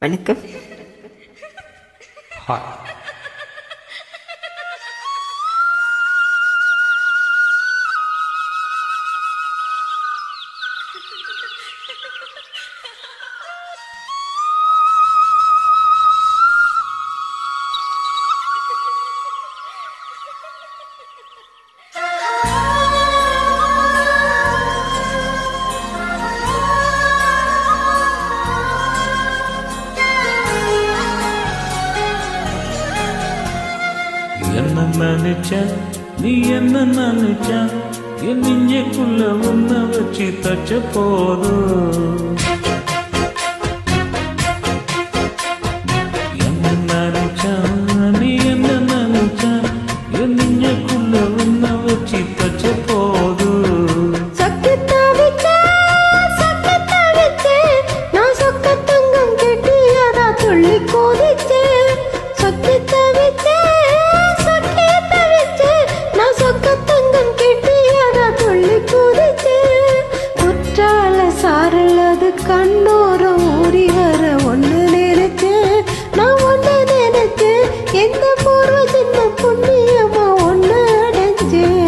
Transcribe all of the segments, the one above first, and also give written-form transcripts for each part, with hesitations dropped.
வணக்கம். ஹாய். என்ன நினைச்ச நீ என்ன நினைச்ச என் நெஞ்சுக்குள்ள உன்னை வச்சு தச்ச போதும். என்ன நினைச்ச நீ என்ன நினைச்ச என் நெஞ்சுக்குள்ள உன்னை வச்சு தச்ச போதும். கண்ணோரம் ஊறி வர ஒன்று நினைச்சேன், நான் ஒன்று நினைச்சேன், எந்த பூர்வ ஜென்ம புண்ணியமா ஒன்று அடைஞ்சேன்.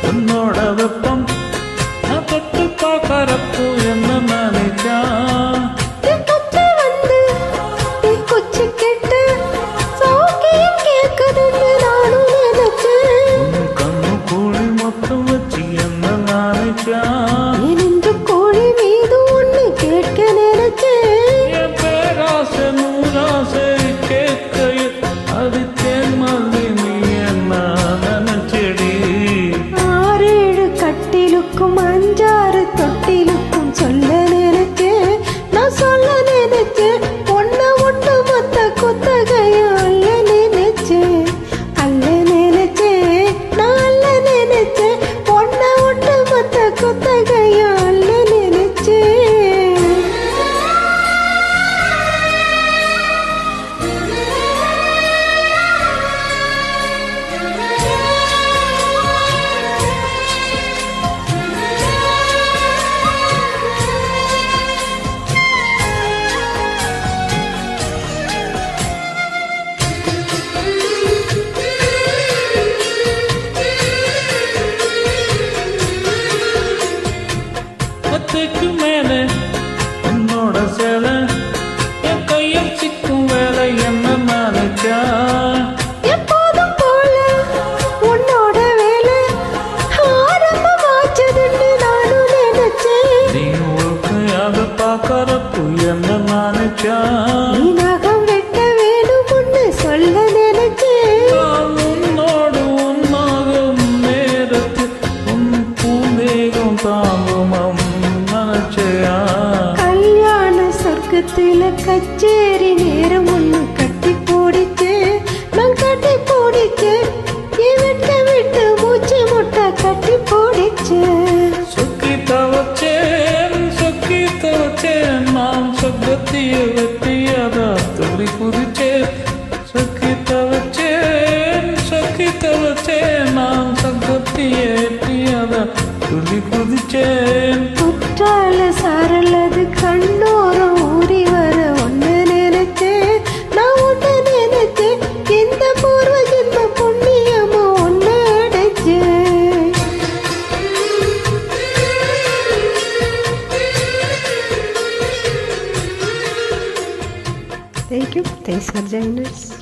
உன்னோட வெப்பம் நான் தொட்டு பார்க்கறப்போ என்ன நினைச்சா வந்து கொச்சி கேட்டு சௌக்கியம் கேட்குதுன்னு நானும் நினைச்சேன். கண்ணு கூடி மொத்தம் வச்சு என்ன நினைச்சா என்று கோழி மீது ஒன்று கேட்க நினைச்சேன். என் பேராசை நூறாசை கேட்கையில் அது தேன்மல்லி நீ என்ன நினைச்சடி. கட்டிலுக்கும் 5-6 தொட்டிலுக்கும் சொல்ல நினைச்சேன், நான் சொல்ல நினைச்சேன், ஒன்ன ஒட்டு மொத்த கொத்தகையா அல்ல நினைச்சேன், அல்ல நினைச்சேன், நான் அல்ல நினைச்சேன், ஒன்ன ஒட்டு மொத்த கொத்தகையா அல்ல நினைச்சேன். பத்துக்கு மேலே உன்னோட சேலை என் கையில் சிக்கும் வேலை என்ன நினைச்சா எப்போதும் போல உன்னோட வேலை ஆரம்பமாச்சதுன்னு நானும் நினைச்சேன். நீ ஒழுக்கையாக பார்க்கறப்பு என்ன நினைச்சா நீ நகம் வெட்ட வேணும்னு சொல்ல நினைச்சேன். உன்னோடு உன்னாகும் நேரத்தில் உன் பூந்தேகம் தாங்கும் நினைச்சையா. கல்யாண சொர்க்கத்துல கச்சேரி நேரம் ஒண்ணு கட்டி போடிச்சேன், நான் கட்டி போடிச்சேன், விட்டு விட்டு மூச்சு முட்டை கட்டி போடிச்சேன். சொக்கி தவச்சேன் நான் சொக்கத்திய வெட்டியதா துளி குதிச்சேன். சொக்கி தவச்சேன் நான் சொக்கத்திய வெட்டியதா துளி குதிச்சேன். குற்றால சாரல்லது கண்ணோரம் ஊறி வர ஒன்று நினைச்சேன், நான் ஒன்று நினைச்சேன், எந்த பூர்வ ஜென்ம புண்ணியமோ ஒன்று அடைச்சேன். Thank you. Thanks for joining us.